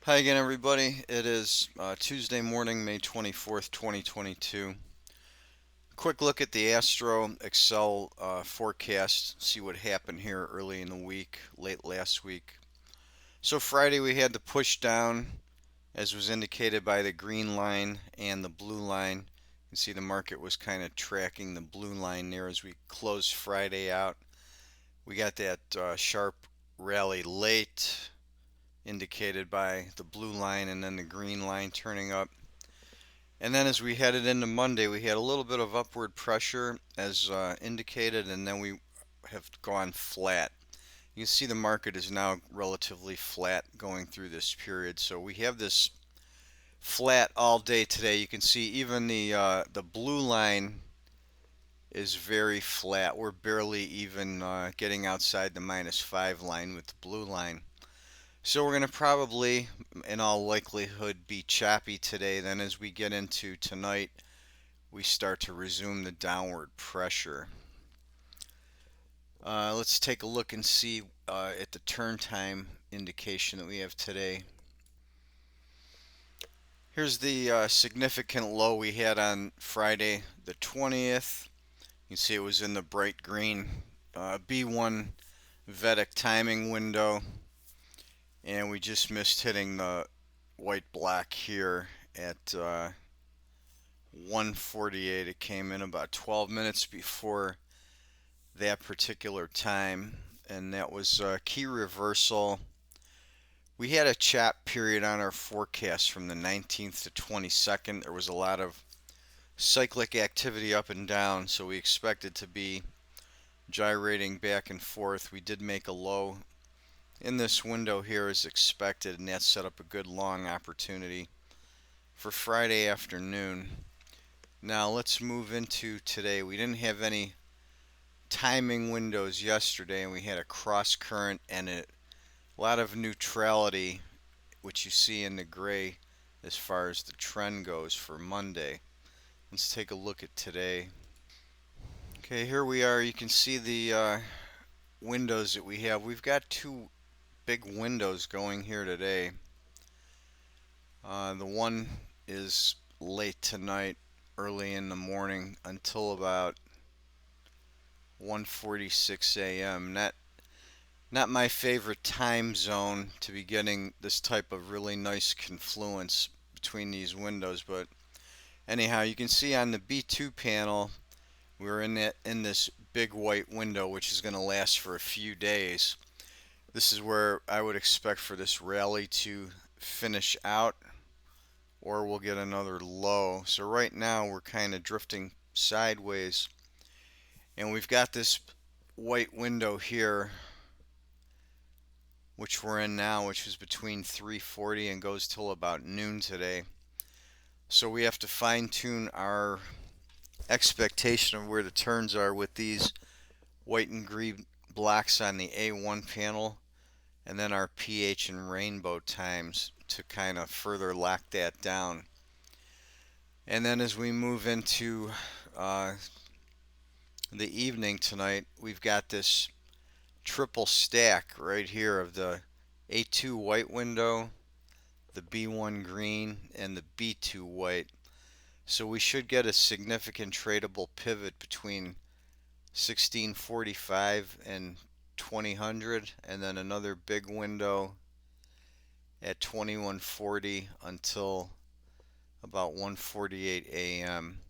Hi again, everybody. It is Tuesday morning, May 24th, 2022. Quick look at the Astro Excel forecast, see what happened here early in the week, late last week. So, Friday we had the push down, as was indicated by the green line and the blue line. You can see the market was kind of tracking the blue line there as we closed Friday out. We got that sharp rally late, indicated by the blue line and then the green line turning up. And then as we headed into Monday, we had a little bit of upward pressure as indicated, and then we have gone flat. You can see the market is now relatively flat going through this period. So we have this flat all day today. You can see even the blue line is very flat. We're barely even getting outside the -5 line with the blue line. So we're going to probably, in all likelihood, be choppy today. Then as we get into tonight, we start to resume the downward pressure. Let's take a look and see at the turn time indication that we have today. Here's the significant low we had on Friday the 20th. You can see it was in the bright green B1 Vedic timing window, and we just missed hitting the white block here at 1:48. It came in about 12 minutes before that particular time, and that was a key reversal. We had a chop period on our forecast from the 19th to 22nd. There was a lot of cyclic activity up and down, so we expected to be gyrating back and forth. We did make a low in this window here as expected, and that set up a good long opportunity for Friday afternoon. Now let's move into today. We didn't have any timing windows yesterday, and we had a cross current and a lot of neutrality, which you see in the gray as far as the trend goes for Monday. Let's take a look at today. Okay, here we are. You can see the windows that we have. We've got two big windows going here today. The one is late tonight, early in the morning until about 1:46 a.m. Not my favorite time zone to be getting this type of really nice confluence between these windows, but anyhow, you can see on the B2 panel we're in this big white window which is going to last for a few days. This is where I would expect for this rally to finish out, or we'll get another low. So right now we're kind of drifting sideways, and we've got this white window here which we're in now, which is between 3:40 and goes till about noon today. So we have to fine tune our expectation of where the turns are with these white and green blocks on the A1 panel, and then our PH and rainbow times to kind of further lock that down. And then as we move into the evening tonight, we've got this triple stack right here of the A2 white window, the B1 green, and the B2 white. So we should get a significant tradable pivot between 1645 and 2000, and then another big window at 2140 until about 1:48 a.m.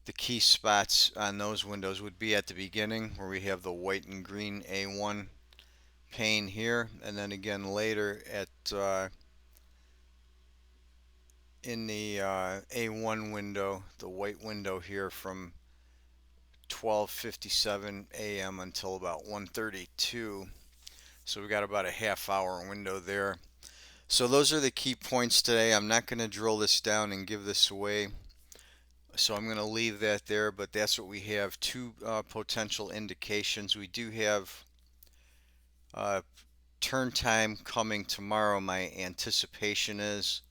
The key spots on those windows would be at the beginning where we have the white and green A1 pane here, and then again later at in the A1 window, the white window here from 12:57 a.m. until about 1:32. So we got about a half hour window there. So those are the key points today. I'm not going to drill this down and give this away. So I'm going to leave that there, but that's what we have. Two potential indications. We do have uh, turn time coming tomorrow. My anticipation is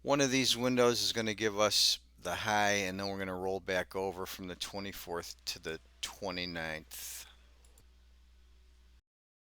one of these windows is going to give us the high, and then we're going to roll back over from the 24th to the 29th.